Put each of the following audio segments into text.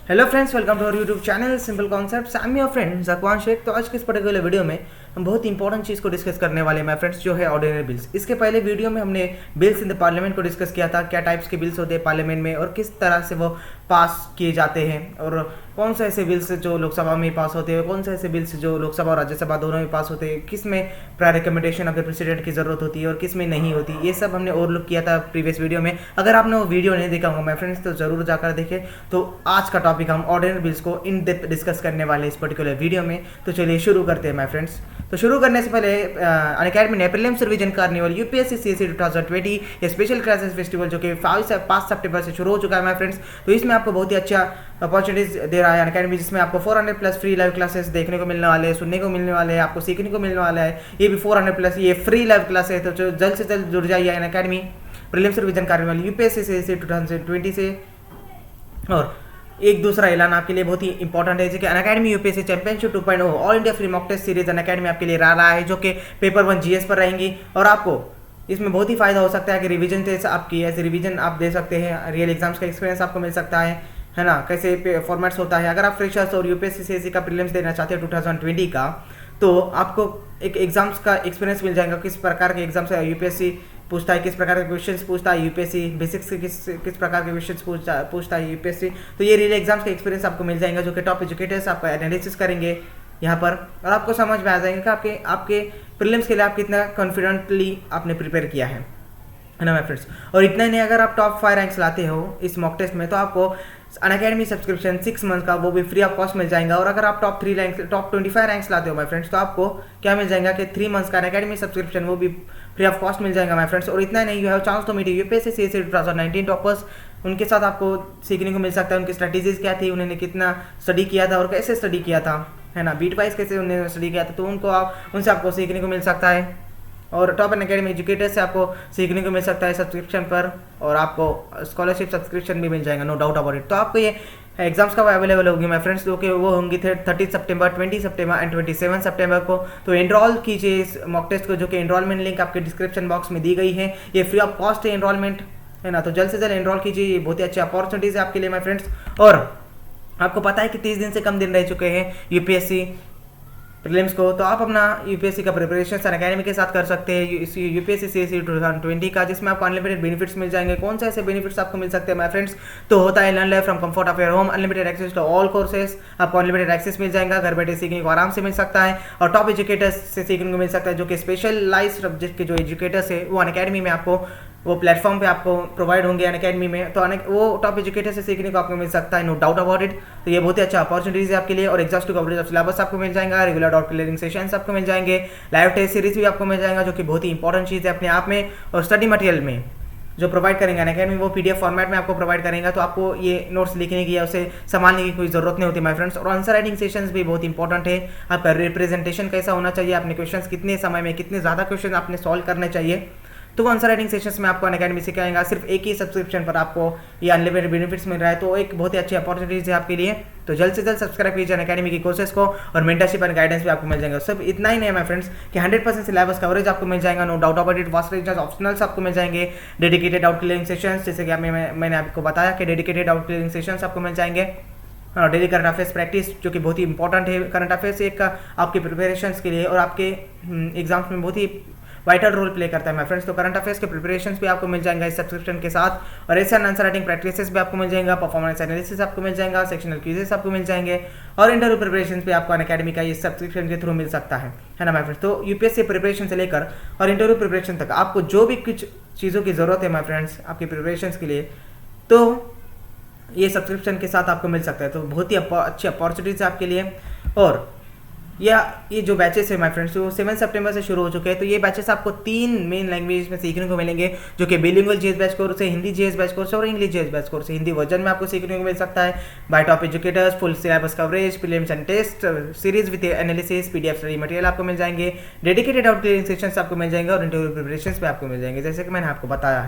Hello friends, welcome to our YouTube channel simple concepts. I am your friend Zakwan Sheikh. तो आज के इस particular video में हम बहुत इंपॉर्टेंट चीज़ को डिस्कस करने वाले हैं माय फ्रेंड्स, जो है ऑर्डिनरी बिल्स। इसके पहले वीडियो में हमने बिल्स इन द पार्लियामेंट को डिस्कस किया था, क्या टाइप्स के बिल्स होते हैं पार्लियामेंट में और किस तरह से वो पास किए जाते हैं, और कौन से ऐसे बिल्स जो लोकसभा में पास होते हैं, कौन से ऐसे बिल्स जो लोकसभा और राज्यसभा दोनों में पास होते हैं, किस में prior recommendation of the president की जरूरत होती है और किस में नहीं होती। ये सब हमने ओवरलुक किया था प्रीवियस वीडियो में। अगर आपने वो वीडियो नहीं देखा होगा माय फ्रेंड्स तो जरूर जाकर देखें। तो आज का टॉपिक हम ऑर्डिनरी बिल्स को इन डेप्थ डिस्कस करने वाले इस पर्टिकुलर वीडियो में। तो चलिए शुरू करते हैं माय फ्रेंड्स। तो शुरू करने से पहले अनअकैडमी ने prelims revision carnival UPSC CSC 2020 ये स्पेशल क्लासेस फेस्टिवल जो कि 5 सितंबर से शुरू हो चुका है माय फ्रेंड्स। तो इसमें आपको बहुत ही अच्छा अपॉर्चुनिटीज दे रहा है अनअकैडमी, जिसमें आपको 400+ फ्री लाइव क्लासेस देखने को मिलने वाले हैं, सुनने को मिलने वाले हैं, आपको सीखने को मिलने वाला है। ये भी 400+ ये फ्री लाइव क्लास है। तो जल्द से जल्द जुड़ जाइए Unacademy prelims revision carnival UPSC CSC 2020 से। और एक दूसरा ऐलान आपके लिए बहुत ही इंपॉर्टेंट है, जो कि Unacademy UPSC championship 2.0 all India free mock test series Unacademy आपके लिए रहा है, जो कि पेपर 1 जीएस पर रहेंगी। और आपको इसमें बहुत ही फायदा हो सकता है कि रिवीजन टेस्ट आपकी ऐसे रिवीजन आप दे सकते हैं, रियल एग्जाम्स का एक्सपीरियंस आपको मिल सकता है ना, कैसे फॉर्मेट्स होता है। अगर आप फ्रेशर्स और यूपीएससी सीएससी का प्रीलिम्स देना चाहते हैं 2020 का, तो आपको एक एग्जाम्स का एक्सपीरियंस मिल जाएगा, किस प्रकार के एग्जाम्स यूपीएससी पूछता है, किस प्रकार के क्वेश्चंस पूछता है यूपीएससी, बेसिक्स के किस प्रकार के क्वेश्चंस पूछता है यूपीएससी। तो ये रियल एग्जाम्स का एक्सपीरियंस आपको मिल जाएगा, जो कि टॉप एजुकेटर्स आपका एनालिसिस करेंगे यहाँ पर, और आपको समझ में आ जाएगा कि आपके प्रीलिम्स के लिए आप कितना कॉन्फिडेंटली आपने प्रिपेयर किया है ना माय फ्रेंड्स। और इतना ही नहीं, अगर आप टॉप 5 रैंक्स लाते हो इस मॉक टेस्ट में, तो आपको अनअकैडमी सब्सक्रिप्शन 6 मंथ का वो भी फ्री ऑफ कॉस्ट मिल जाएगा। और अगर आप टॉप 25 रैंक्स लाते हो माय फ्रेंड्स, तो आपको क्या मिल जाएगा कि 3 मंथ्स का अनअकैडमी सब्सक्रिप्शन वो भी फ्री ऑफ कॉस्ट मिल जाएगा माय फ्रेंड्स। और इतना नहीं, you have chance to meet UPSC CSC 2019 toppers. उनके साथ आपको सीखने को मिल सकता है, उनकी स्ट्रेटेजीज क्या थी, उन्होंने कितना स्टडी किया था और कैसे स्टडी किया था, है ना, बीट वाइज कैसे उन्होंने स्टडी किया था। तो उनसे आपको सीखने को मिल सकता है। और टॉप अनअकैडमी एजुकेटर से आपको सीखने को मिल सकता है सब्सक्रिप्शन पर, और आपको स्कॉलरशिप सब्सक्रिप्शन भी मिल जाएगा, नो डाउट अबाउट इट। तो आपको ये एग्जाम्स कब अवेलेबल होगी माय फ्रेंड्स, जो कि वो होंगी 30 सितंबर, 20 सितंबर एंड 27 सितंबर को। तो एनरोल कीजिए इस मॉक टेस्ट को, जो कि एनरोलमेंट लिंक आपके डिस्क्रिप्शन बॉक्स में दी गई है। ये फ्री ऑफ कॉस्ट है एनरोलमेंट, है ना। तो जल्द से जल्द एनरोल कीजिए, ये बहुत ही अच्छी अपॉर्चुनिटीज है आपके लिए माय फ्रेंड्स। और आपको पता है कि 30 दिन से कम दिन रह चुके हैं यूपीएससी प्रीलिम्स को, तो आप अपना यूपीएससी का प्रिपरेशन अनअकैडमी के साथ कर सकते हैं, यूपीएससी सीएससी 2020 का, जिसमें आपको अनलिमिटेड बेनिफिट्स मिल जाएंगे। कौन से ऐसे बेनिफिट्स आपको मिल सकते हैं माय फ्रेंड्स, तो होता है learn live from comfort of your home, unlimited access to all courses, आपको अनलिमिटेड एक्सेस मिल जाएगा, घर बैठे सीखने को आराम से मिल सकता है। और टॉप एजुकेटर्स से सीखने को मिल सकता है, जो कि स्पेशलाइज्ड सब्जेक्ट के जो एजुकेटर्स है वो अनअकैडमी में आपको वो प्लेटफॉर्म पे आपको प्रोवाइड होंगे अनअकैडमी में। तो वो टॉप एजुकेटर से सीखने को आपको मिल सकता है, नो डाउट अबाउट इट। तो ये बहुत ही अच्छा अपॉर्चुनिटीज है आपके लिए। और एग्जॉस्टिव कवरेज ऑफ सिलेबस आपको मिल जाएगा, रेगुलर डाउट क्लियरिंग सेशंस आपको मिल जाएंगे, लाइव टेस्ट सीरीज भी आपको मिल जाएगा, जो कि बहुत ही इंपॉर्टेंट चीज़ है अपने आप में। और स्टडी मटेरियल में जो प्रोवाइड करेंगे अनअकैडमी, वो पीडीएफ फॉर्मेट में आपको प्रोवाइड करेंगे, तो आपको ये नोट्स लिखने की या उसे संभालने की कोई जरूरत नहीं होती माय फ्रेंड्स। और आंसर राइटिंग सेशंस भी बहुत इंपॉर्टेंट है, आपका रिप्रेजेंटेशन कैसा होना चाहिए, अपने क्वेश्चंस कितने समय में कितने ज़्यादा क्वेश्चन आपने सॉल्व करने चाहिए, तो वो आंसर राइटिंग सेशंस में आपको अनअकैडमी सिखाएगा। सिर्फ एक ही सब्सक्रिप्शन पर आपको ये अनलिमिटेड बेनिफिट्स मिल रहा है, तो एक बहुत ही अच्छी अपॉर्चुनिटीज है आपके लिए। तो जल्द से जल्द सब्सक्राइब कीजिए अनअकैडमी की कोर्सेज को, और मेंटरशिप एंड गाइडेंस भी आपको मिल जाएगा। सब इतना ही नहीं है माय फ्रेंड्स कि 100% सिलेबस कवरेज आपको मिल जाएगा, no doubt about it. Vast range optionals आपको मिल जाएंगे, डेडिकेटेड डाउट क्लियरिंग सेशंस, जैसे कि मैंने आपको बताया कि डेडिकेटेड डाउट क्लियरिंग सेशंस आपको मिल जाएंगे। डेली करंट अफेयर्स प्रैक्टिस, जो कि बहुत ही इंपॉर्टेंट है। करंट अफेयर्स एक आपके प्रिपरेशन के लिए और आपके एग्जाम्स में बहुत ही वाइटल रोल प्ले करता है माय फ्रेंड्स। तो करंट अफेयर्स के प्रिपरेशंस भी आपको मिल जाएंगे इस सब्सक्रिप्शन के साथ, और ऐसे आंसर राइटिंग प्रैक्टिसेस भी आपको मिल जाएगा, परफॉर्मेंस एनालिसिस आपको मिल जाएगा, सेक्शनल क्विजेस आपको मिल जाएंगे, और इंटरव्यू प्रिपरेशंस भी आपको अनअकैडमी का इस सब्सक्रिप्शन के थ्रू मिल सकता है ना माय फ्रेंड्स। तो यूपीएससी प्रिपरेशन से लेकर और इंटरव्यू प्रिपरेशन तक आपको जो भी कुछ चीज़ों की ज़रूरत है माय फ्रेंड्स आपकी प्रिपरेशन के लिए, तो ये सब्सक्रिप्शन के साथ आपको मिल सकता है। तो बहुत ही अच्छी अपॉर्चुनिटीज है आपके लिए। और ये जो बैचेस है माय फ्रेंड्स, वो 7 सितंबर से शुरू हो चुके हैं। तो ये बैचेस आपको 3 मेन लैंग्वेज में सीखने को मिलेंगे, जो कि बिलिंगुअल जीएस बैच कोर्स है, हिंदी जीएस बैच कोर्स है और इंग्लिश जीएस बैच कोर्स है। हिंदी वर्जन में आपको सीखने को मिल सकता है by top educators, full syllabus coverage, prelims and test series with analysis, PDF study material आपको मिल जाएंगे, डेडिकेटेड डाउट क्लियरिंग सेशंस आपको मिल जाएंगे, और इंटरव्यू प्रिपरेशंस भी आपको मिल जाएंगे, जैसे कि मैंने आपको बताया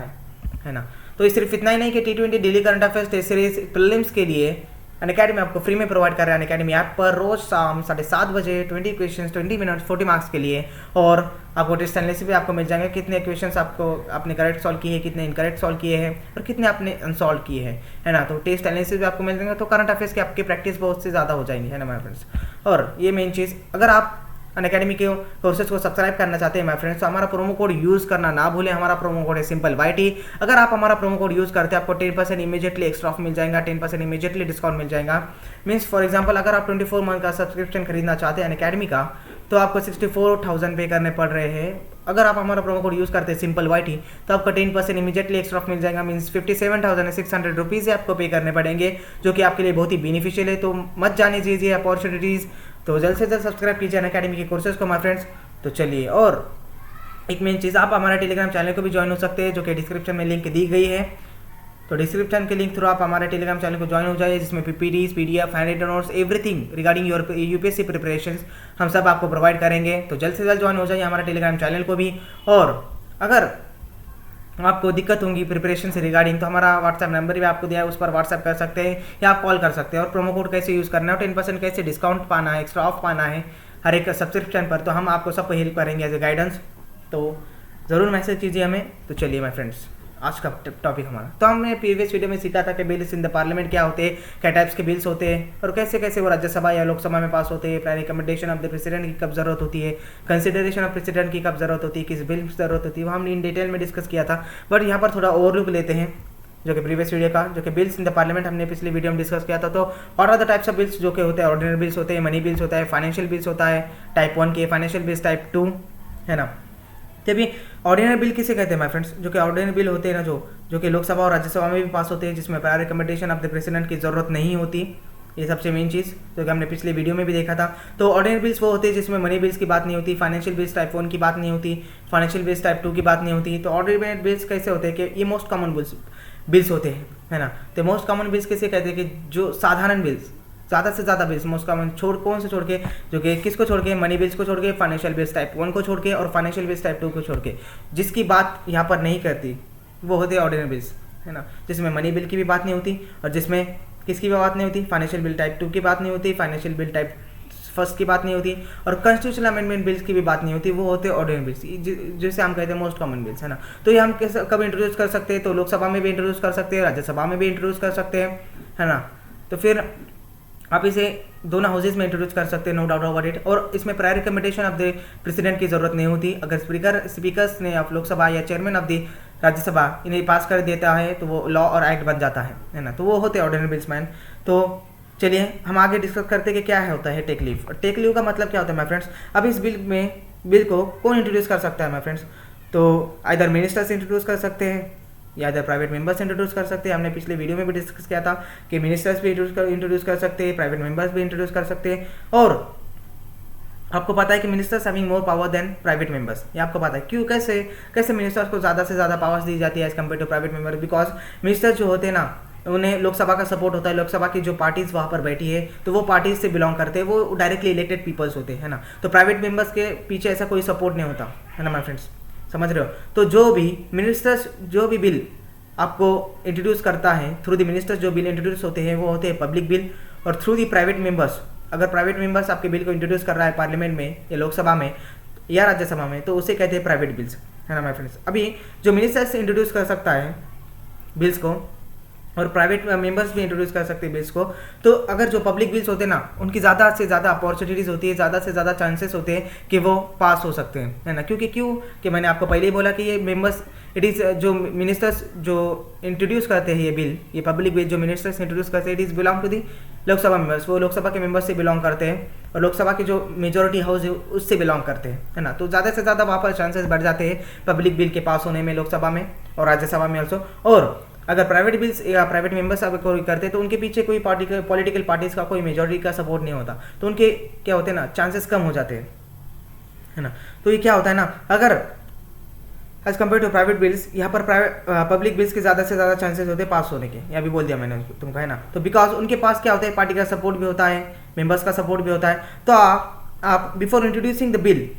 है ना। तो सिर्फ इतना ही नहीं कि T20 daily current affairs test series prelims के लिए अनअकैडमी आपको फ्री में प्रोवाइड कर रहा है अनअकैडमी ऐप पर रोज शाम 7:30 बजे 20 क्वेश्चंस 20 मिनट्स 40 मार्क्स के लिए। और आपको टेस्ट एनालिसिस भी आपको मिल जाएंगे, कितने क्वेश्चंस आपको आपने करेक्ट सॉल्व किए हैं, कितने इनकरेक्ट सॉल्व किए हैं और कितने आपने अनसॉल्व किए हैं, है ना। तो टेस्ट एनालिसिस भी आपको मिल जाएंगे, तो करंट अफेयर्स की आपकी प्रैक्टिस बहुत से ज़्यादा हो जाएंगी, है ना माय फ्रेंड्स। और ये मेन चीज़, अगर आप अनअकैडमी के कोर्सेज को सब्सक्राइब करना चाहते हैं माय फ्रेंड्स, तो हमारा प्रोमो कोड यूज़ करना ना भूलें। हमारा प्रोमो कोड है सिंपल YT। अगर आप हमारा प्रोमो कोड यूज़ करते हैं आपको 10% इमीडिएटली एक्स्ट्रा ऑफ मिल जाएगा, 10% इमीडिएटली डिस्काउंट मिल जाएगा। मीन्स फॉर एग्जांपल अगर आप 24 मंथ का सब्सक्रिप्शन खरीदना चाहते हैं अनअकैडमी का, तो आपको 64,000 पे करने पड़ रहे हैं। अगर आप हमारा प्रोमो कोड यूज़ करते हैं सिंपल YT, तो आपको 10% इमीडिएटली एक्स्ट्रा ऑफ मिल जाएगा। मीन्स 57,600 रुपीज़ आपको पे करने पड़ेंगे, जो कि आपके लिए बहुत ही बेनिफिशियल है। तो मत जाने दीजिए अपॉर्चुनिटीज़, तो जल्द से जल्द सब्सक्राइब कीजिए अनअकैडमी के कोर्सेज को माय फ्रेंड्स। तो चलिए, और एक मेन चीज़, आप हमारे टेलीग्राम चैनल को भी ज्वाइन हो सकते हैं, जो कि डिस्क्रिप्शन में लिंक दी गई है। तो डिस्क्रिप्शन के लिंक थ्रू आप हमारे टेलीग्राम चैनल को ज्वाइन हो जाइए, जिसमें PPTs PDF hand notes everything regarding your UPSC preparations हम सब आपको प्रोवाइड करेंगे। तो जल्द से जल्द ज्वाइन हो जाइए हमारे टेलीग्राम चैनल को भी। और अगर आपको दिक्कत होंगी प्रिपरेशन से रिगार्डिंग, तो हमारा व्हाट्सएप नंबर भी आपको दिया है, उस पर व्हाट्सएप कर सकते हैं या आप कॉल कर सकते हैं। और प्रोमो कोड कैसे यूज़ करना है और 10% कैसे डिस्काउंट पाना है, एक्स्ट्रा ऑफ पाना है हर एक सब्सक्रिप्शन पर, तो हम आपको सब हेल्प करेंगे एज ए गाइडेंस। तो ज़रूर मैसेज कीजिए हमें। तो चलिए माय फ्रेंड्स, आज का टॉपिक हमारा, तो हमने प्रीवियस वीडियो में सीखा था कि बिल्स इन द पार्लियामेंट क्या होते हैं, क्या टाइप्स के बिल्स होते हैं और कैसे कैसे वो राज्यसभा या लोकसभा में पास होते हैं, prior recommendation of the president की कब जरूरत होती है, कंसिडरेशन ऑफ प्रेसिडेंट की कब जरूरत होती है, किस बिल की जरूरत होती है, वो हमने इन डिटेल में डिस्कस किया था। बट यहाँ पर थोड़ा ओवरव्यू लेते हैं, जो कि प्रीवियस वीडियो का, जो कि बिल्स इन द पार्लियामेंट हमने पिछले वीडियो में डिस्कस किया था। तो what are the types of bills, जो कि होते हैं ऑर्डिनरी बिल्स होते हैं, मनी बिल्स होता है, फाइनेंशियल बिल्स होता है टाइप 1 के, फाइनेंशियल बिल्स टाइप 2, है ना। तभी ऑर्डिनरी बिल किसे कहते हैं माय फ्रेंड्स, जो कि ऑर्डिनरी बिल होते हैं ना, जो कि लोकसभा और राज्यसभा में भी पास होते हैं, जिसमें prior recommendation of the president की जरूरत नहीं होती। ये सबसे मेन चीज़ जो कि हमने पिछले वीडियो में भी देखा था। तो ऑर्डिनरी बिल्स वो होते हैं जिसमें मनी बिल्स की बात नहीं होती, फाइनेंशियल बिल्स टाइप 1 की बात नहीं होती, फाइनेंशियल बिल्स टाइप 2 की बात नहीं होती। तो ऑर्डिनरी बिल्स कैसे होते हैं कि ये मोस्ट कॉमन बिल्स होते हैं, है ना। तो मोस्ट कॉमन बिल्स कैसे कहते हैं कि जो साधारण बिल्स, ज़्यादा से ज़्यादा बिल्स मोस्ट कॉमन कौन से छोड़ के, जो कि किसको छोड़ के, मनी बिल्स को छोड़ के, फाइनेंशियल बिल्स टाइप 1 को छोड़ के और फाइनेंशियल बिल्स टाइप 2 को छोड़ के, जिसकी बात यहाँ पर नहीं करती वो होते हैं ऑर्डिनरी बिल्स, है ना। जिसमें मनी बिल की भी बात नहीं होती और जिसमें किसकी भी बात नहीं होती, फाइनेंशियल बिल टाइप 2 की बात नहीं होती, फाइनेंशियल बिल टाइप 1 की बात नहीं होती और कॉन्स्टिट्यूशनल अमेंडमेंट बिल्स की भी बात नहीं होती, वो होते हैं ऑर्डिनरी बिल्स, जिसे हम कहते हैं मोस्ट कॉमन बिल्स, है ना। तो ये हम कब इंट्रोड्यूस कर सकते हैं, तो लोकसभा में भी इंट्रोड्यूस कर सकते हैं, राज्यसभा में भी इंट्रोड्यूस कर सकते हैं, है ना। तो फिर आप इसे दोनों हाउसेज में इंट्रोड्यूस कर सकते हैं, नो डाउट अबाउट इट। और इसमें prior recommendation of the president की जरूरत नहीं होती। अगर स्पीकर्स ने ऑफ लोकसभा या चेयरमैन ऑफ द राज्यसभा इन्हें पास कर देता है तो वो लॉ और एक्ट बन जाता है ना। तो वो होते हैं ऑर्डिनरी बिल्स मैन। तो चलिए हम आगे डिस्कस करते हैं कि क्या है होता है टेक लीव। और टेक लीव का मतलब क्या होता है माय फ्रेंड्स। अब इस बिल को कौन इंट्रोड्यूस कर सकता है माय फ्रेंड्स, तो आइदर मिनिस्टर्स इंट्रोड्यूस कर सकते हैं या इधर प्राइवेट मेंबर्स इंट्रोड्यूस कर सकते हैं। हमने पिछले वीडियो में भी डिस्कस किया था कि मिनिस्टर्स भी इंट्रोड्यूस कर सकते हैं, प्राइवेट मेंबर्स भी इंट्रोड्यूस कर सकते हैं। और आपको पता है कि ministers having more power than private members, ये आपको पता है क्यों, कैसे मिनिस्टर्स को ज़्यादा से ज़्यादा पावर्स दी जाती है as compare to private member. Because ministers जो होते हैं ना, उन्हें लोकसभा का सपोर्ट होता है, लोकसभा की जो पार्टीज वहाँ पर बैठी है तो वो पार्टीज से बिलोंग करते हैं, वो डायरेक्टली इलेक्टेड पीपल्स होते हैं, है ना। तो प्राइवेट मेंबर्स के पीछे ऐसा कोई सपोर्ट नहीं होता, है ना माय फ्रेंड्स, समझ रहे हो। तो जो भी मिनिस्टर्स जो भी बिल आपको इंट्रोड्यूस करता है, थ्रू द मिनिस्टर्स जो बिल इंट्रोड्यूस होते हैं वो होते हैं पब्लिक बिल। और थ्रू द प्राइवेट मेंबर्स, अगर प्राइवेट मेंबर्स आपके बिल को इंट्रोड्यूस कर रहा है पार्लियामेंट में या लोकसभा में या राज्यसभा में, तो उसे कहते हैं प्राइवेट बिल्स, है ना माय फ्रेंड्स। अभी जो मिनिस्टर्स इंट्रोड्यूस कर सकता है बिल्स को और प्राइवेट मेंबर्स भी इंट्रोड्यूस कर सकते हैं बिल्स को, तो अगर जो पब्लिक बिल्स होते हैं ना, उनकी ज़्यादा से ज़्यादा अपॉर्चुनिटीज़ होती है, ज़्यादा से ज़्यादा चांसेस होते हैं कि वो पास हो सकते हैं, है ना। क्योंकि मैंने आपको पहले ही बोला कि ये मेंबर्स इट इज़ जो मिनिस्टर्स जो इंट्रोड्यूस करते हैं ये बिल, ये पब्लिक बिल जो मिनिस्टर्स इंट्रोड्यूस करते हैं, it is belong to the Lok Sabha members, वो लोकसभा के मेंबर्स से बिलोंग करते हैं और लोकसभा की जो मेजोरिटी हाउस है उससे बिलोंग करते हैं, है ना। तो ज़्यादा से ज़्यादा वहाँ पर चांसेस बढ़ जाते हैं पब्लिक बिल के पास होने में, लोकसभा में और राज्यसभा में ऑल्सो। और अगर प्राइवेट बिल्स या प्राइवेट मेंबर्स अगर कोई करते हैं तो उनके पीछे कोई पॉलिटिकल पार्टीज का कोई मेजोरिटी का सपोर्ट नहीं होता, तो उनके क्या होते हैं ना, चांसेस कम हो जाते हैं, है ना। तो ये क्या होता है ना, अगर as compare to private bills, यहाँ पर पब्लिक बिल्स के ज़्यादा से ज़्यादा चांसेस होते हैं पास होने के, यह भी बोल दिया मैंने तुमको, है ना। तो बिकॉज उनके पास क्या होता है, पार्टी का सपोर्ट भी होता है, मेंबर्स का सपोर्ट भी होता है। तो आप बिफोर इंट्रोड्यूसिंग द बिल,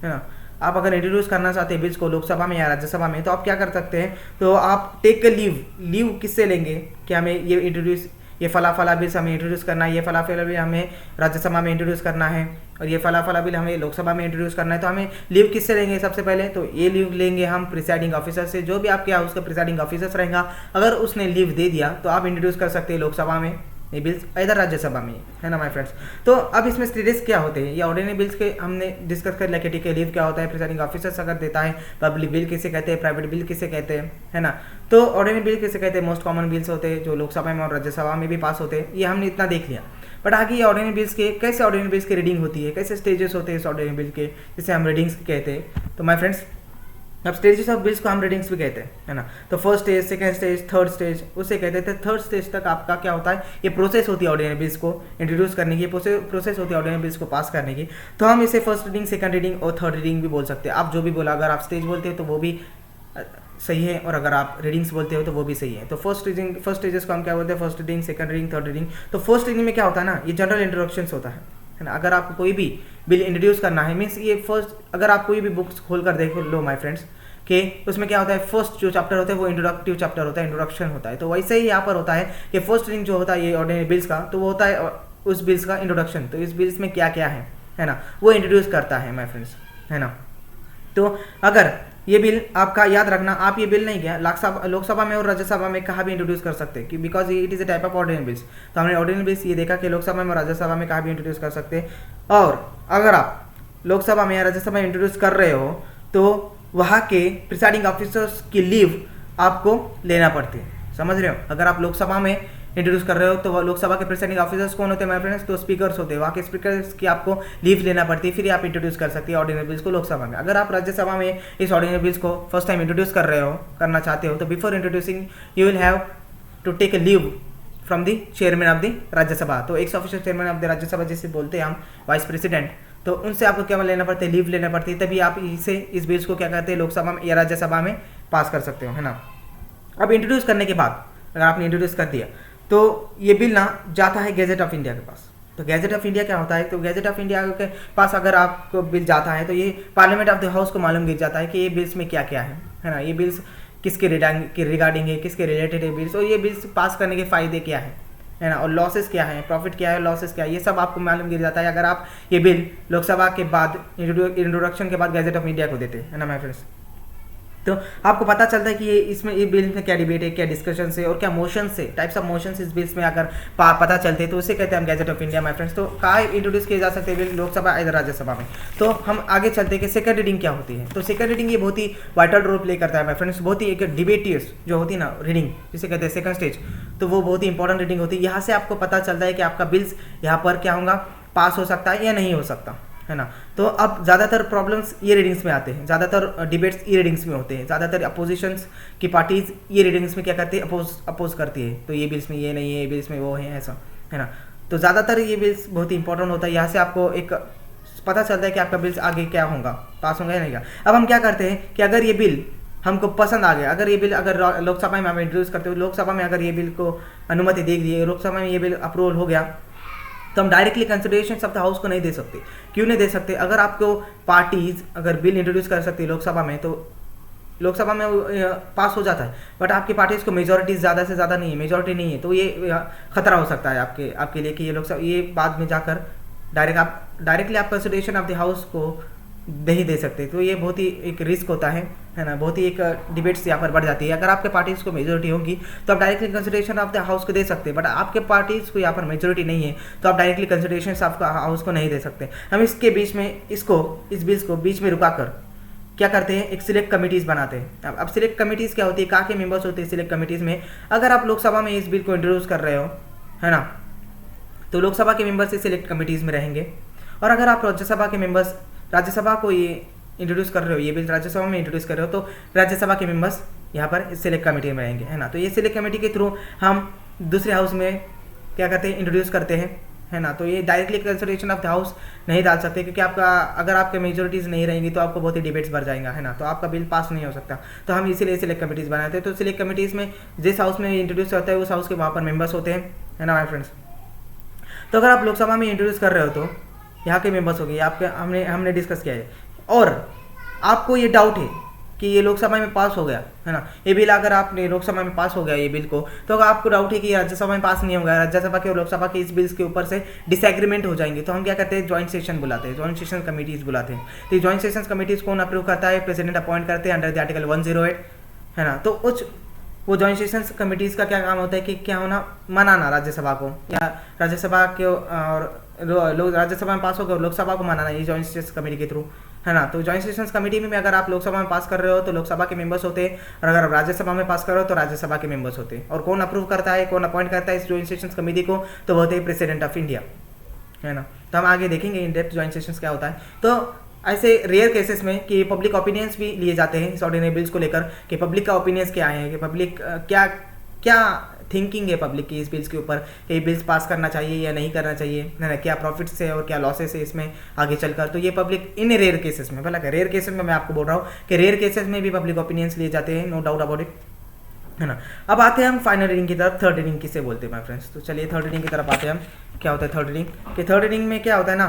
है ना, आप अगर इंट्रोड्यूस करना चाहते हैं बिल्स को लोकसभा में या राज्यसभा में, तो आप क्या कर सकते हैं, तो आप टेक लीव किससे लेंगे कि हमें ये ये फला फला बिल्स हमें इंट्रोड्यूस करना है, ये फला फला बिल हमें राज्यसभा में इंट्रोड्यूस करना है और ये फला फला बिल हमें लोकसभा में इंट्रोड्यूस करना है, तो हमें लीव किससे लेंगे? सबसे पहले तो ये लीव लेंगे हम प्रिसाइडिंग ऑफिसर से। जो भी आपके हाउस का प्रिसाइडिंग ऑफिसर रहेगा, अगर उसने लीव दे दिया तो आप इंट्रोड्यूस कर सकते हैं लोकसभा में ये बिल्स, इधर राज्यसभा में, है ना माय फ्रेंड्स। तो अब इसमें स्टेटस क्या होते हैं, ये ऑर्डिनरी बिल्स के हमने डिस्कस कर लिया कि ठीक है लीव क्या होता है, प्रिसाइडिंग ऑफिसर्स अगर देता है, पब्लिक बिल किसे कहते हैं, प्राइवेट बिल किसे कहते हैं, है ना। तो ऑर्डिनरी बिल किसे कहते हैं? मोस्ट कॉमन बिल्स होते हैं जो लोकसभा में और राज्यसभा में भी पास होते हैं, ये हमने इतना देख लिया। बट आगे ये ऑर्डिनरी बिल्स के कैसे ऑर्डिनरी बिल्स की रीडिंग होती है, कैसे स्टेजेस होते हैं इस ऑर्डिनरी बिल के, जिसे हम रीडिंग्स कहते हैं। तो माय फ्रेंड्स अब स्टेजेस ऑफ बिल्स को हम रीडिंग्स भी कहते हैं, है ना। तो first stage, second stage, third stage उसे कहते थे। थर्ड स्टेज तक आपका क्या होता है, ये प्रोसेस होती है ऑर्डिनरी बिल्स को इंट्रोड्यूस करने की, प्रोसेस होती है ऑर्डिनरी बिल्स को पास करने की। तो हम इसे फर्स्ट रीडिंग, सेकंड रीडिंग और थर्ड रीडिंग भी बोल सकते हैं। आप जो भी बोला, अगर आप स्टेज बोलते हैं तो वो भी सही है और अगर आप रीडिंग्स बोलते हो तो वो भी सही है। तो फर्स्ट स्टेजेस को हम क्या बोलते हैं? First reading, second reading, third reading. तो फर्स्ट रीडिंग में क्या होता है ना, ये जनरल इंट्रोडक्शन होता है ना। अगर आपको कोई भी बिल इंट्रोड्यूस करना है, मीन्स ये फर्स्ट, अगर आप कोई भी बुक्स खोल कर देख लो माय फ्रेंड्स कि उसमें क्या होता है, फर्स्ट जो चैप्टर होता है वो इंट्रोडक्टिव चैप्टर होता है, इंट्रोडक्शन होता है। तो वैसे ही यहाँ पर होता है कि फर्स्ट रीडिंग जो होता है ये ऑर्डिनरी बिल्स का, तो वो होता है उस बिल्स का इंट्रोडक्शन। तो इस बिल्स में क्या क्या है ना, वो इंट्रोड्यूस करता है माय फ्रेंड्स, है ना। तो अगर ये बिल आपका याद रखना, आप ये बिल नहीं गया लोकसभा में और राज्यसभा में कहाँ भी इंट्रोड्यूस कर सकते हैं, कि because it is a type of ordinary bills. तो हमने ऑर्डिनरी बिल्स ये देखा कि लोकसभा में और राज्यसभा में कहाँ भी इंट्रोड्यूस कर सकते हैं। और अगर आप लोकसभा में या राज्यसभा में इंट्रोड्यूस कर रहे हो तो वहाँ के प्रिसाइडिंग ऑफिसर्स की लीव आपको लेना पड़ती है, समझ रहे हो। अगर आप लोकसभा में इंट्रोड्यूस कर रहे हो तो लोकसभा के प्रिसाइडिंग ऑफिसर्स कौन होते हैं माय फ्रेंड्स? तो स्पीकर्स होते हैं, वहाँ के स्पीकर्स की आपको लीव लेना पड़ती है, फिर आप इंट्रोड्यूस कर सकते हैं ऑर्डिनरी बिल्स को लोकसभा में। अगर आप राज्यसभा में इस ऑर्डिनरी बिल्स को फर्स्ट टाइम इंट्रोड्यूस करना चाहते हो, तो before introducing you will have to take a leave from the chairman of the Rajya Sabha. तो ex official chairman of the Rajya Sabha जिसे बोलते हैं हम वाइस प्रेसिडेंट, तो उनसे आपको क्या लेना पड़ता है? लीव लेना पड़ती है, तभी आप इस बिल्स को क्या कहते हैं, लोकसभा में या राज्यसभा में पास कर सकते हो, है ना। अब इंट्रोड्यूस करने के बाद अगर आपने इंट्रोड्यूस कर दिया तो ये बिल ना जाता है गैजेट ऑफ इंडिया के पास। तो गैजेट ऑफ इंडिया क्या होता है? तो गैजेट ऑफ इंडिया के पास अगर आपको बिल जाता है तो ये पार्लियामेंट ऑफ द हाउस को मालूम गिर जाता है कि ये बिल्स में क्या क्या है ना। ये बिल्स किसके रिगार्डिंग है, किसके रिलेटेड है बिल्स, और ये बिल्स पास करने के फायदे क्या है ना, और लॉसेस क्या है, प्रॉफिट क्या है, लॉसेस क्या है, ये सब आपको मालूम गिर जाता है अगर आप ये बिल लोकसभा के बाद इंट्रोडक्शन के बाद गैजेट ऑफ इंडिया को देते हैं ना माय फ्रेंड्स। तो आपको पता चलता है कि ये बिल में क्या डिबेट है, क्या डिस्कशन है और क्या मोशन से, टाइप्स ऑफ मोशन इस बिल्स में अगर पता चलते हैं तो उसे कहते हैं हम gadget of India my friends. तो कहाँ इंट्रोड्यूस किए जा सकते हैं बिल? लोकसभा इधर राज्यसभा में। तो हम आगे चलते हैं कि सेकंड रीडिंग क्या होती है। तो सेकंड रीडिंग ये बहुत ही वाइटल रोल प्ले करता है माय फ्रेंड्स, बहुत ही एक डिबेटियस जो होती है ना रीडिंग जिसे कहते हैं सेकंड स्टेज, तो वो बहुत ही इंपॉर्टेंट रीडिंग होती है। यहाँ से आपको पता चलता है कि आपका बिल्स यहाँ पर क्या होगा, पास हो सकता है या नहीं हो सकता, है ना। तो अब ज़्यादातर प्रॉब्लम्स ये रीडिंग्स में आते हैं, ज़्यादातर डिबेट्स ये रीडिंग्स में होते हैं, ज़्यादातर अपोजिशंस की पार्टीज ये रीडिंग्स में क्या करती है, अपोज करती है। तो ये बिल्स में ये नहीं है, ये बिल्स में वो है, ऐसा, है ना। तो ज़्यादातर ये बिल्स बहुत ही इंपॉर्टेंट होता है, यहाँ से आपको एक पता चलता है कि आपका बिल्स आगे क्या होगा, पास होगा या नहीं। अब हम क्या करते हैं कि अगर ये बिल हमको पसंद आ गया, अगर ये बिल अगर लोकसभा में हम इंट्रोड्यूस करते हो, लोकसभा में अगर ये बिल को अनुमति दे दी, लोकसभा में ये बिल अप्रूवल हो गया, तो हम directly consideration of the house को नहीं दे सकते। क्यों नहीं दे सकते? अगर आपको पार्टीज अगर बिल इंट्रोड्यूस कर सकती है लोकसभा में, तो लोकसभा में पास हो जाता है, बट आपकी पार्टीज को मेजॉरिटी ज़्यादा से ज़्यादा नहीं है, मेजॉरिटी नहीं है, तो ये खतरा हो सकता है आपके लिए कि ये लोकसभा ये बाद में जाकर डायरेक्टली आप कंसिडरेशन ऑफ द हाउस को नहीं दे सकते। तो ये बहुत ही एक रिस्क होता है ना, बहुत ही एक डिबेट्स यहाँ पर बढ़ जाती है। अगर आपके पार्टीज को मेजोरिटी होगी तो आप directly consideration of the house को दे सकते हैं, बट आपके पार्टीज को यहाँ पर मेजोरिटी नहीं है तो आप डायरेक्टली कंसिडरेशन ऑफ हाउस को नहीं दे सकते। हम इसके बीच में इस बिल्स को बीच में रुकाकर क्या करते हैं, एक सिलेक्ट कमिटीज़ बनाते हैं। अब सिलेक्ट कमिटीज़ क्या होती है, कहाँ के मेंबर्स होते हैं सिलेक्ट कमिटीज़ में? अगर आप लोकसभा में इस बिल को इंट्रोड्यूस कर रहे हो, है ना, तो लोकसभा के मेंबर्स इस सिलेक्ट कमिटीज़ में रहेंगे। और अगर आप राज्यसभा के मेंबर्स राज्यसभा को ये इंट्रोड्यूस कर रहे हो, ये बिल राज्यसभा में इंट्रोड्यूस कर रहे हो, तो राज्यसभा के मेंबर्स यहाँ पर इस सिलेक्ट कमेटी में रहेंगे, है ना। तो ये सिलेक्ट कमेटी के थ्रू हम दूसरे हाउस में क्या करते हैं, इंट्रोड्यूस करते हैं, है ना। तो ये directly consideration of the house नहीं डाल सकते, क्योंकि आपका अगर आपके मेजोरिटीज़ नहीं रहेंगी तो आपको बहुत ही डिबेट्स बढ़ जाएगा, है ना। तो आपका बिल पास नहीं हो सकता। तो हम इसीलिए सिलेक्ट कमिटीज़ बनाते हैं। तो सिलेक्ट कमिटीज़ में जिस हाउस में इंट्रोड्यूस होता है उस हाउस के वहाँ पर मेंबर्स होते हैं, है ना माय फ्रेंड्स। तो अगर आप लोकसभा में इंट्रोड्यूस कर रहे हो तो यहाँ के मेंबर्स हो गए, आपके हमने डिस्कस किया है। और आपको ये डाउट है कि ये लोकसभा में पास हो गया है ना, ये बिल अगर आपने लोकसभा में पास हो गया ये बिल को, तो अगर आपको डाउट है कि राज्यसभा में पास नहीं होगा, राज्यसभा के और लोकसभा के इस बिल्स के ऊपर से डिसएग्रीमेंट हो जाएंगे, तो हम क्या करते हैं, ज्वाइंट सेशन बुलाते हैं, ज्वाइंट सेशन कमिटीज बुलाते हैं। तो ज्वाइंट सेशन कमिटीज कौन अप्रूव करता है, प्रेसिडेंट अपॉइंट करते हैं अंडर द आर्टिकल 108 है ना। तो उस वो ज्वाइंट सेशन कमिटीज़ का क्या काम होता है कि क्या होना, मनाना राज्यसभा को, या राज्यसभा के और राज्यसभा में पास होकर लोकसभा को मनाना, ये ज्वाइंट सेशन कमेटी के थ्रू है ना। तो ज्वाइंट सेशन कमेटी में अगर आप लोकसभा में पास कर रहे हो तो लोकसभा के मेंबर्स होते हैं, और अगर आप राज्यसभा में पास कर रहे हो तो राज्यसभा के मेंबर्स होते हैं। और कौन अप्रूव करता है, कौन अपॉइंट करता है इस ज्वाइंट सेशन कमेटी को, तो वो होते हैं प्रेसिडेंट ऑफ इंडिया है ना। तो हम आगे देखेंगे इन डेप्थ ज्वाइंट सेशंस क्या होता है। तो ऐसे रेयर केसेस में कि पब्लिक ओपिनियंस भी लिए जाते हैं इस ऑर्डिनरी बिल्स को लेकर, कि पब्लिक का ओपिनियंस क्या है, कि पब्लिक क्या क्या थिंकिंग है पब्लिक की इस बिल्स के ऊपर, कि बिल्स पास करना चाहिए या नहीं करना चाहिए है ना, क्या प्रॉफिट्स है और क्या लॉसेस है इसमें आगे चलकर। तो ये पब्लिक इन रेयर केसेस में, भला रेयर केसेस में मैं आपको बोल रहा हूँ कि रेयर केसेस में भी पब्लिक ओपिनियंस लिए जाते हैं, नो डाउट अबाउट इट है ना। अब आते हैं हम फाइनल रीडिंग की तरफ, थर्ड रीडिंग किसे बोलते हैं माय फ्रेंड्स। तो चलिए थर्ड रीडिंग की तरफ आते हैं हम। क्या होता है थर्ड रीडिंग, कि थर्ड रीडिंग में क्या होता है ना,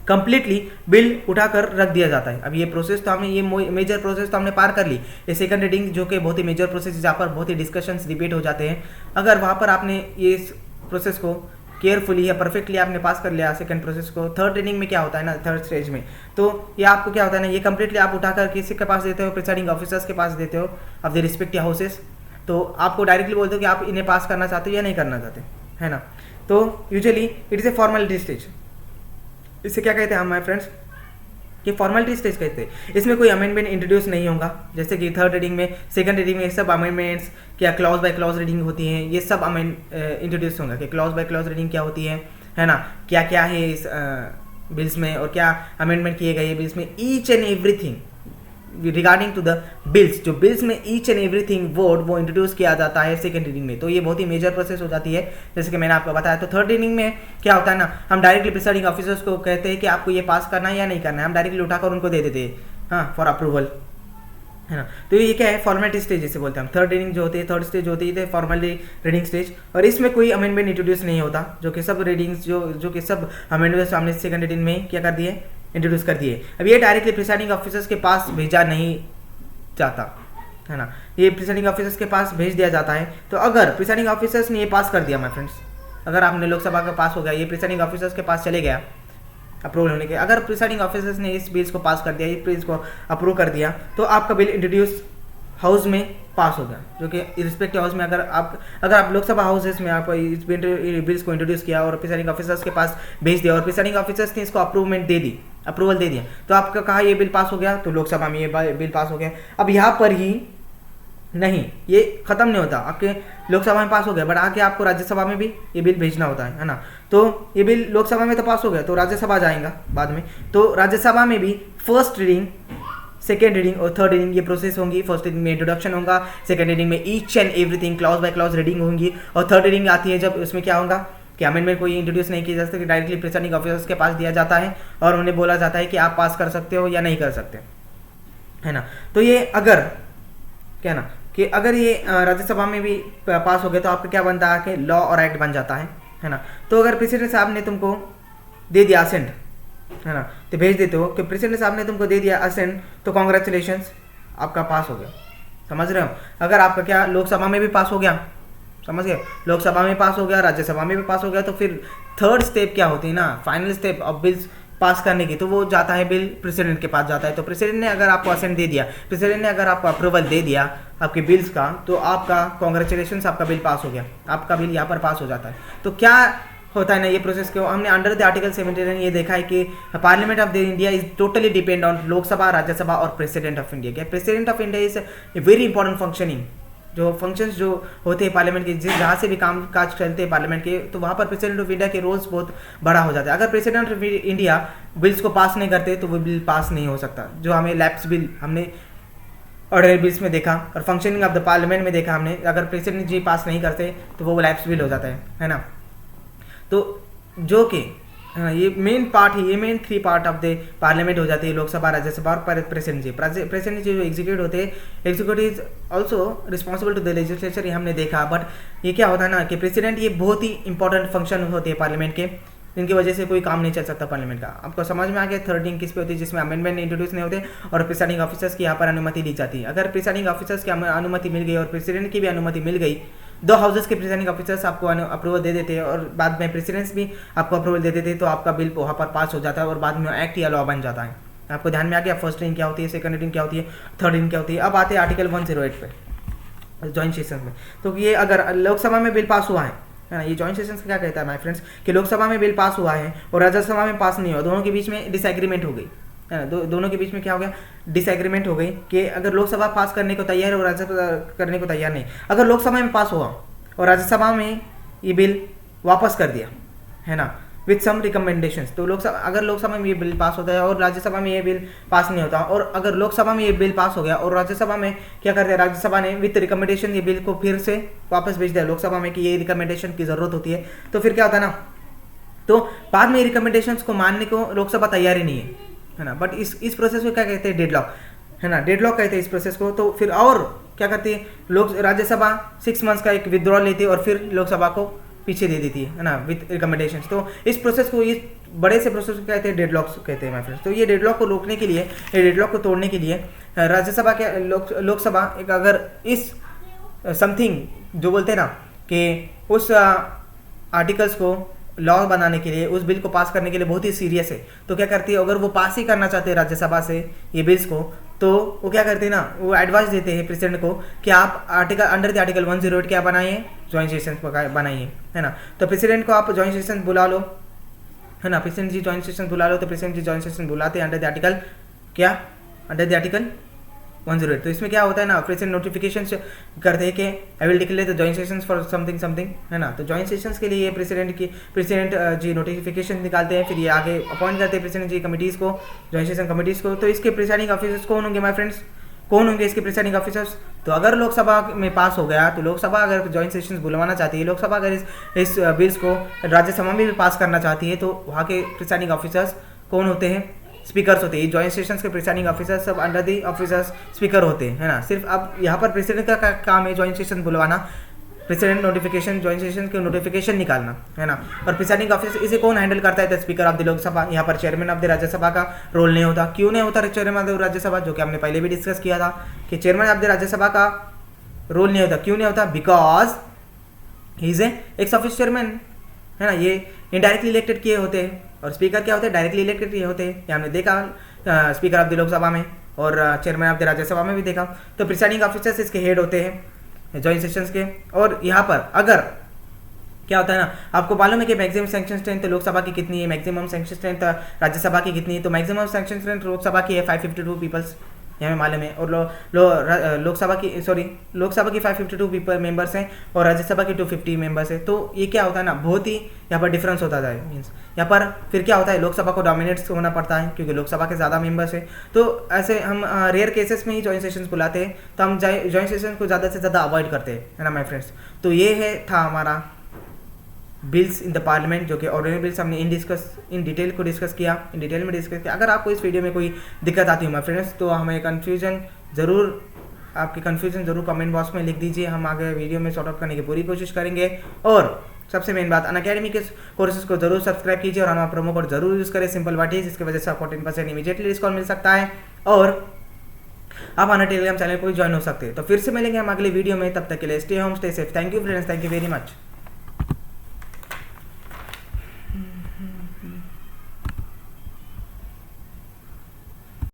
कंप्लीटली बिल उठाकर रख दिया जाता है। अब ये प्रोसेस तो हमने, ये मेजर प्रोसेस तो हमने पार कर ली। ये सेकंड रीडिंग जो कि बहुत ही मेजर प्रोसेस है, जहाँ पर बहुत ही डिस्कशंस डिबेट हो जाते हैं, अगर वहाँ पर आपने ये इस प्रोसेस को केयरफुली या परफेक्टली आपने पास कर लिया सेकंड प्रोसेस को, थर्ड रीडिंग में क्या होता है ना, थर्ड स्टेज में, तो ये आपको क्या होता है ना, ये कंप्लीटली आप उठाकर किसी के पास देते हो, प्रिसाइडिंग ऑफिसर्स के पास देते हो ऑफ द रिस्पेक्टिव हाउसेस। तो आपको डायरेक्टली बोलते हो कि आप इन्हें पास करना चाहते हो या नहीं करना चाहते है ना। तो usually it is a formality stage. इससे क्या कहते हैं हम माय फ्रेंड्स, कि फॉर्मेलिटी स्टेज कहते हैं। इसमें कोई अमेंडमेंट इंट्रोड्यूस नहीं होगा, जैसे कि थर्ड रीडिंग में, सेकंड रीडिंग में सब अमेंडमेंट्स क्या क्लॉज बाय क्लॉज रीडिंग होती हैं, ये सब इंट्रोड्यूस होंगे कि क्लॉज बाय क्लॉज रीडिंग क्या होती है ना, क्या क्या है इस बिल्स में और क्या अमेंडमेंट किए गए बिल्स में, each and everything regarding to the bills, जो बिल्स में ईच एंड एवरीथिंग वर्ड वो इंट्रोड्यूस किया जाता है सेकंड रीडिंग में। तो ये बहुत ही मेजर प्रोसेस हो जाती है, जैसे कि मैंने आपको बताया। तो थर्ड रीडिंग में क्या होता है ना, हम डायरेक्टली प्रिसाइडिंग ऑफिसर्स को कहते हैं कि आपको ये पास करना है या नहीं करना है, हम डायरेक्टली उठाकर उनको दे देते हैं हाँ फॉर अप्रूवल है ना। तो ये क्या है, फॉर्मेलिटी स्टेज जिसे बोलते हैं हम। थर्ड रीडिंग जो होती है, थर्ड स्टेज होती है फॉर्मेलिटी रीडिंग स्टेज, और इसमें कोई अमेंडमेंट इंट्रोड्यूस नहीं होता, जो कि सब रीडिंग्स जो कि सब अमेंडमेंट्स हमने सेकंड रीडिंग में क्या कर दिए, इंट्रोड्यूस कर दिए। अब ये डायरेक्टली प्रिसाइडिंग ऑफिसर्स के पास भेजा नहीं जाता है ना, ये प्रिसाइडिंग ऑफिसर्स के पास भेज दिया जाता है। तो अगर प्रिसाइडिंग ऑफिसर्स ने ये पास कर दिया माय फ्रेंड्स, अगर आपने लोकसभा का पास हो गया, ये प्रिसाइडिंग ऑफिसर्स के पास चले गया अप्रूवल होने के, अगर प्रिसाइडिंग ऑफिसर्स ने इस बिल्स को पास कर दिया, इस बिल्स को अप्रूव कर दिया, तो आपका बिल इंट्रोड्यूस हाउस में पास हो गया, जो कि रिस्पेक्टिव हाउस में अगर आप लोकसभा हाउसेस में आप इस बिल्स को इंट्रोड्यूस किया और प्रिसाइडिंग ऑफिसर्स के पास भेज दिया और प्रिसाइडिंग ऑफिसर्स ने इसको अप्रूवल दे दिया, तो आपका कहा ये बिल पास हो गया, तो लोकसभा में ये बिल पास हो गया। अब यहाँ पर ही नहीं, ये खत्म नहीं होता, आपके लोकसभा में पास हो गया, बट आके आपको राज्यसभा में भी ये बिल भेजना होता है ना। तो ये बिल लोकसभा में तो पास हो गया, तो राज्यसभा जाएगा बाद में, तो राज्यसभा में भी फर्स्ट रीडिंग, सेकेंड रीडिंग और थर्ड रीडिंग ये प्रोसेस होंगी। फर्स्ट रीडिंग में इंट्रोडक्शन होगा, सेकेंड रीडिंग में each and everything clause by clause reading होंगी, और थर्ड रीडिंग आती है जब उसमें क्या होगा कि अमेंडमेंट कोई इंट्रोड्यूस नहीं किया जा सकता, डायरेक्टली प्रिसाइडिंग ऑफिसर्स के पास दिया जाता है और उन्हें बोला जाता है कि आप पास कर सकते हो या नहीं कर सकते है ना। तो ये अगर क्या ना कि अगर ये राज्यसभा में भी पास हो गए तो आपका क्या बनता है कि लॉ और एक्ट बन जाता है ना। तो अगर प्रेसिडेंट साहब ने तुमको दे दिया असेंट है ना, तो भेज देते हो कि प्रेसिडेंट साहब ने तुमको दे दिया असेंट, तो कॉन्ग्रेचुलेशंस आपका पास हो गया, समझ रहे हो। अगर आपका क्या लोकसभा में भी पास हो गया, समझ गए, लोकसभा में पास हो गया, राज्यसभा में भी पास हो गया, तो फिर थर्ड स्टेप क्या होती है ना, final step of bills pass करने की, तो वो जाता है बिल प्रेसिडेंट के पास जाता है। तो प्रेसिडेंट ने अगर आपको असेंट दे दिया, प्रेसिडेंट ने अगर आपको अप्रूवल दे दिया आपके बिल्स का, तो आपका कॉन्ग्रेचुलेशंस, आपका बिल पास हो गया, आपका बिल यहाँ पर पास हो जाता है। तो क्या होता है ना ये प्रोसेस को हमने अंडर द आर्टिकल 79 ये देखा है कि parliament of the India is totally depend on Lok Sabha, Rajya Sabha और प्रेसिडेंट ऑफ इंडिया। क्या president of India is a very important functioning, जो फंक्शंस जो होते हैं पार्लियामेंट के, जहाँ से भी काम काज चलते हैं पार्लियामेंट के, तो वहाँ पर प्रेसिडेंट ऑफ इंडिया के रोल्स बहुत बड़ा हो जाता है। अगर प्रेसिडेंट ऑफ इंडिया बिल्स को पास नहीं करते तो वो बिल पास नहीं हो सकता। जो हमें लैप्स बिल हमने ऑर्डिनरी बिल्स में देखा और फंक्शनिंग ऑफ द पार्लियामेंट में देखा हमने, अगर प्रेसिडेंट जी पास नहीं करते तो वो लैप्स बिल हो जाता है ना। तो जो कि ये मेन पार्ट है, ये main 3 part of the parliament हो जाती है, लोकसभा, राज्यसभा और प्रेसिडेंट जी। प्रेसिडेंट जी जो एग्जीक्यूटिव होते हैं, executive is also responsible to the legislature, ये हमने देखा। बट ये क्या होता है ना कि प्रेसिडेंट ये बहुत ही इंपॉर्टेंट फंक्शन होते हैं पार्लियामेंट के, जिनकी वजह से कोई काम नहीं चल सकता पार्लियामेंट का। आपको समझ में आ गया 13 किस पे होती है, जिसमें अमेंडमेंट इंट्रोड्यूस नहीं होते और प्रिसाइडिंग ऑफिसर्स की यहाँ पर अनुमति दी जाती है। अगर प्रिसाइडिंग ऑफिसर्स की अनुमति मिल गई और प्रेसिडेंट की भी अनुमति मिल गई, 2 हाउसेस के प्रिसाइडिंग ऑफिसर्स आपको अप्रूवल दे देते हैं और बाद में प्रेसिडेंट्स भी आपको अप्रूवल दे देते हैं, तो आपका बिल वहाँ पर पास हो जाता है और बाद में एक्ट या लॉ बन जाता है। आपको ध्यान में आ गया फर्स्ट रीडिंग क्या होती है, सेकंड रीडिंग क्या होती है, थर्ड रीडिंग क्या होती है। अब आते हैं आर्टिकल 108 पे जॉइंट सेशन में। तो ये अगर लोकसभा में बिल पास हुआ है ना, ये जॉइंट सेशन क्या कहता है माय फ्रेंड्स कि लोकसभा में बिल पास हुआ है और राज्यसभा में पास नहीं हुआ, दोनों के बीच में डिसएग्रीमेंट हो गई है ना, दोनों के बीच में क्या हो गया, डिसएग्रीमेंट हो गई कि अगर लोकसभा पास करने को तैयार है और राज्यसभा करने को तैयार नहीं। अगर लोकसभा में पास हुआ और राज्यसभा में ये बिल वापस कर दिया है ना विथ सम रिकमेंडेशंस, तो अगर लोकसभा में ये बिल पास होता है और राज्यसभा में ये बिल पास नहीं होता, और अगर लोकसभा में ये बिल पास हो गया और राज्यसभा में क्या करते हैं, राज्यसभा ने विथ रिकमेंडेशन ये बिल को फिर से वापस भेज दिया लोकसभा में कि ये रिकमेंडेशन की जरूरत होती है, तो फिर क्या होता है ना, तो बाद में रिकमेंडेशंस को मानने को लोकसभा तैयार ही नहीं है ना। बट इस प्रोसेस को क्या कहते हैं, डेडलॉक है ना, डेडलॉक कहते हैं इस प्रोसेस को। तो फिर और क्या करती है राज्यसभा 6 मंथ्स का एक विथड्रॉल लेती है और फिर लोकसभा को पीछे दे देती है ना विथ रिकमेंडेशंस। तो इस प्रोसेस को, इस बड़े से प्रोसेस को कहते हैं डेडलॉक्स कहते हैं माय फ्रेंड्स। तो ये डेडलॉक को रोकने के लिए, ये डेडलॉक को तोड़ने के लिए राज्यसभा के लोकसभा एक अगर इस समथिंग जो बोलते हैं ना कि उस आर्टिकल्स को लॉ बनाने के लिए, उस बिल को पास करने के लिए बहुत ही सीरियस है, तो क्या करती है, अगर वो पास ही करना चाहते हैं राज्यसभा से ये बिल्स को, तो वो क्या करते हैं ना, वो एडवाइस देते हैं प्रेसिडेंट को कि आप अंडर द आर्टिकल 108 क्या बनाइए, जॉइंट सेशन बनाइए है ना। तो प्रेसिडेंट को आप जॉइंट सेशन बुला लो है ना, प्रेसिडेंट जी जॉइंट सेशन बुला लो, तो प्रेसिडेंट जी जॉइंट सेशन बुलाते हैं अंडर द आर्टिकल क्या, अंडर द आर्टिकल 108। तो इसमें क्या होता है ना, प्रेसिडेंट नोटिफिकेशन करते हैं कि I will declare the joint sessions for something something है ना। तो जॉइंट सेशंस के लिए प्रेसिडेंट जी नोटिफिकेशन निकालते हैं, फिर ये आगे अपॉइंट करते हैं प्रेसिडेंट जी कमिटीज़ को, जॉइंट सेशन कमिटीज़ को। तो इसके प्रिसाइडिंग ऑफिसर्स कौन होंगे माय फ्रेंड्स, कौन होंगे इसके प्रिसाइडिंग ऑफिसर्स। तो अगर लोकसभा में पास हो गया, तो लोकसभा अगर जॉइंट सेशंस बुलवाना चाहती है, लोकसभा अगर इस बिल्स को राज्यसभा में भी पास करना चाहती है, तो वहाँ के प्रिसाइडिंग ऑफिसर्स कौन होते हैं, स्पीकर्स होते हैं। जॉइंट सेशंस के प्रिसाइडिंग ऑफिसर्स सब अंडर दी ऑफिसर्स स्पीकर होते हैं है ना। सिर्फ अब यहाँ पर प्रेसिडेंट का काम है जॉइंट सेशन बुलवाना, प्रेसिडेंट नोटिफिकेशन, जॉइंट सेशन के नोटिफिकेशन निकालना है ना। और प्रिसाइडिंग ऑफिसर इसे कौन हैंडल करता है, the speaker of the Lok Sabha. यहाँ पर चेयरमैन ऑफ द राज्यसभा का रोल नहीं होता। क्यों नहीं होता चेयरमैन ऑफ द राज्यसभा, जो कि हमने पहले भी डिस्कस किया था कि चेयरमैन ऑफ द राज्यसभा का रोल नहीं होता। क्यों नहीं होता, because he is x office chairman है ना। ये इनडायरेक्टली इलेक्टेड किए होते हैं और स्पीकर क्या होते हैं, डायरेक्टली इलेक्टेड किए होते हैं। ये हमने देखा स्पीकर ऑफ द लोकसभा में और चेयरमैन ऑफ द राज्यसभा में भी देखा। तो प्रिसाइडिंग ऑफिसर्स इसके हेड होते हैं जॉइंट सेशंस के। और यहाँ पर अगर क्या होता है ना, आपको मालूम है कि मैक्सिमम सैंक्शन स्ट्रेंथ लोकसभा की कितनी है, मैक्सिमम सैंक्शन स्ट्रेंथ राज्यसभा की कितनी है। तो मैक्सिमम सैंक्शन स्ट्रेंथ लोकसभा की है 552 पीपल्स, ये हमें मालूम है। और लोकसभा की 552 पीपल मेंबर्स हैं और राज्यसभा की 250 मेंबर्स हैं। तो ये क्या होता है ना, बहुत ही यहाँ पर डिफरेंस होता है। मीन्स यहाँ पर फिर क्या होता है, लोकसभा को डोमिनेट होना पड़ता है क्योंकि लोकसभा के ज़्यादा मेंबर्स हैं। तो ऐसे हम रेयर केसेस में ही जॉइंट सेशंस बुलाते हैं, तो हम जॉइंट सेशन को ज़्यादा से ज़्यादा अवॉइड करते हैं है ना माय फ्रेंड्स। तो ये था हमारा बिल्स इन द पार्लियामेंट, जो कि ऑर्डिनरी बिल्स हमने इन डिटेल में डिस्कस किया। अगर आपको इस वीडियो में कोई दिक्कत आती हो माय फ्रेंड्स, तो हमें आपकी कन्फ्यूजन ज़रूर कमेंट बॉक्स में लिख दीजिए। हम आगे वीडियो में सॉर्ट आउट करने की पूरी कोशिश करेंगे। और सबसे मेन बात, अनअकैडमी के कोर्सेज को जरूर सब्सक्राइब कीजिए और हमारा प्रोमो कोड जरूर यूज़ करें, सिंपल बात है, जिसकी वजह से आपको 10% इमीडिएटली डिस्काउंट मिल सकता है और आप हमारे टेलीग्राम चैनल को भी ज्वाइन हो सकते हैं। तो फिर से मिलेंगे हम अगले वीडियो में, तब तक के लिए stay home stay safe. Thank you friends, thank you very much.